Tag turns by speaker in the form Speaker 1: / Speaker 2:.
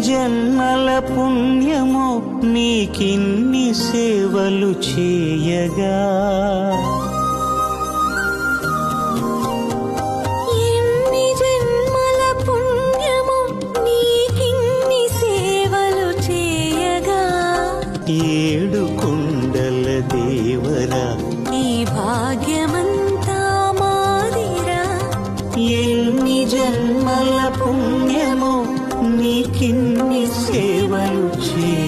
Speaker 1: జన్మల పుణ్యమో నీకిన్ని సేవలు చేయగా,
Speaker 2: ఎన్ని జన్మల పుణ్యమో నీకిన్ని సేవలు చేయగా,
Speaker 1: ఏడు కొండల దేవరా
Speaker 2: ఈ భాగ్యమంతా మాదిరా.
Speaker 1: ఎన్ని జన్మల పుణ్యమో నీకిన్ని సేవలు చేయ